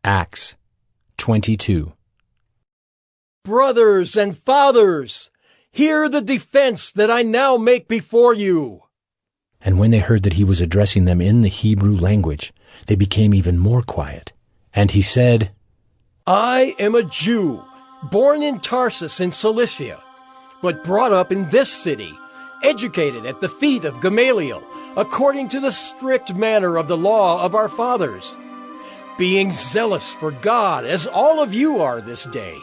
Acts 22. Brothers and fathers, hear the defense that I now make before you. And when they heard that he was addressing them in the Hebrew language, they became even more quiet. And he said, I am a Jew, born in Tarsus in Cilicia, but brought up in this city, educated at the feet of Gamaliel, according to the strict manner of the law of our fathers, being zealous for God, as all of you are this day.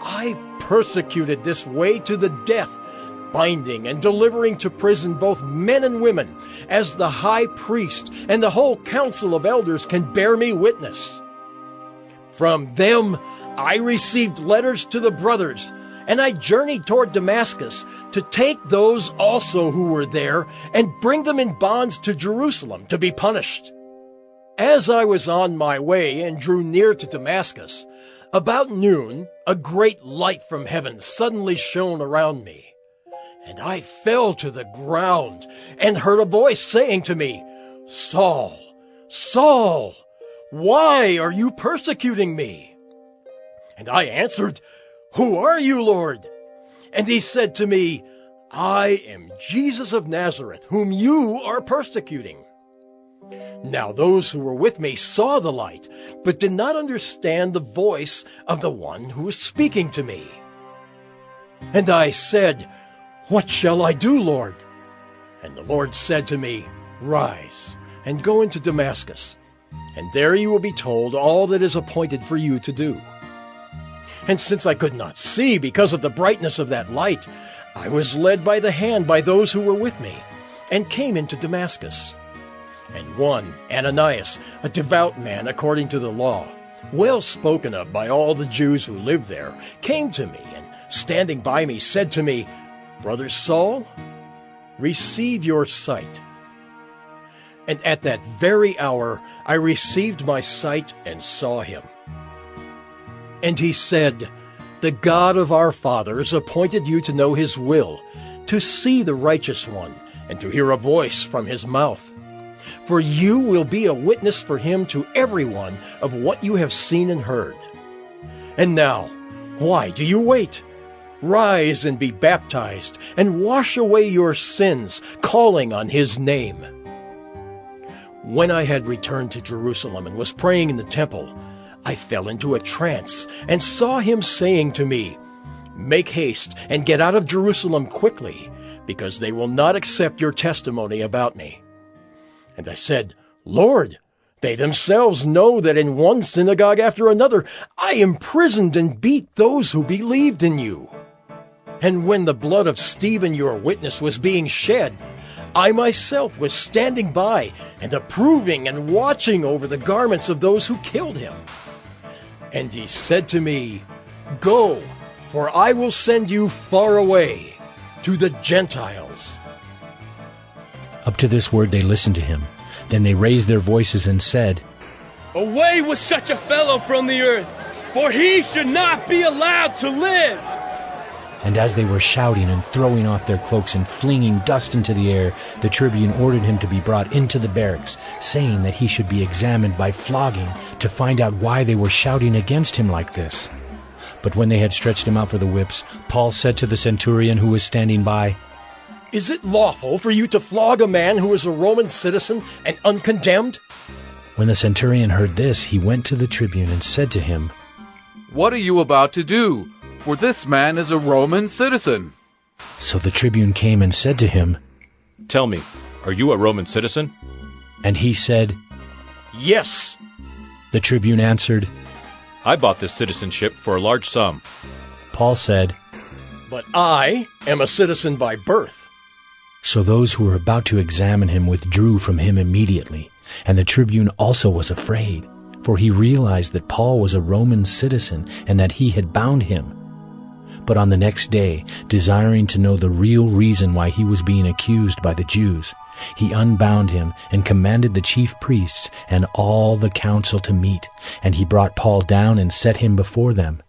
I persecuted this way to the death, binding and delivering to prison both men and women, as the high priest and the whole council of elders can bear me witness. From them I received letters to the brothers, and I journeyed toward Damascus to take those also who were there and bring them in bonds to Jerusalem to be punished. As I was on my way and drew near to Damascus, about noon a great light from heaven suddenly shone around me. And I fell to the ground and heard a voice saying to me, Saul, Saul, why are you persecuting me? And I answered, Who are you, Lord? And he said to me, I am Jesus of Nazareth, whom you are persecuting. Now those who were with me saw the light, but did not understand the voice of the one who was speaking to me. And I said, What shall I do, Lord? And the Lord said to me, Rise, and go into Damascus, and there you will be told all that is appointed for you to do. And since I could not see because of the brightness of that light, I was led by the hand by those who were with me, and came into Damascus. And one, Ananias, a devout man according to the law, well spoken of by all the Jews who lived there, came to me, and standing by me said to me, Brother Saul, receive your sight. And at that very hour I received my sight and saw him. And he said, The God of our fathers appointed you to know his will, to see the righteous one, and to hear a voice from his mouth. For you will be a witness for him to everyone of what you have seen and heard. And now, why do you wait? Rise and be baptized, and wash away your sins, calling on his name. When I had returned to Jerusalem and was praying in the temple, I fell into a trance and saw him saying to me, Make haste and get out of Jerusalem quickly, because they will not accept your testimony about me. And I said, Lord, they themselves know that in one synagogue after another I imprisoned and beat those who believed in you. And when the blood of Stephen, your witness, was being shed, I myself was standing by and approving and watching over the garments of those who killed him. And he said to me, Go, for I will send you far away to the Gentiles. Up to this word they listened to him. Then they raised their voices and said, Away with such a fellow from the earth, for he should not be allowed to live. And as they were shouting and throwing off their cloaks and flinging dust into the air, the tribune ordered him to be brought into the barracks, saying that he should be examined by flogging to find out why they were shouting against him like this. But when they had stretched him out for the whips, Paul said to the centurion who was standing by, Is it lawful for you to flog a man who is a Roman citizen and uncondemned? When the centurion heard this, he went to the tribune and said to him, What are you about to do? For this man is a Roman citizen. So the tribune came and said to him, Tell me, are you a Roman citizen? And he said, Yes. The tribune answered, I bought this citizenship for a large sum. Paul said, But I am a citizen by birth. So those who were about to examine him withdrew from him immediately, and the tribune also was afraid, for he realized that Paul was a Roman citizen and that he had bound him. But on the next day, desiring to know the real reason why he was being accused by the Jews, he unbound him and commanded the chief priests and all the council to meet, and he brought Paul down and set him before them.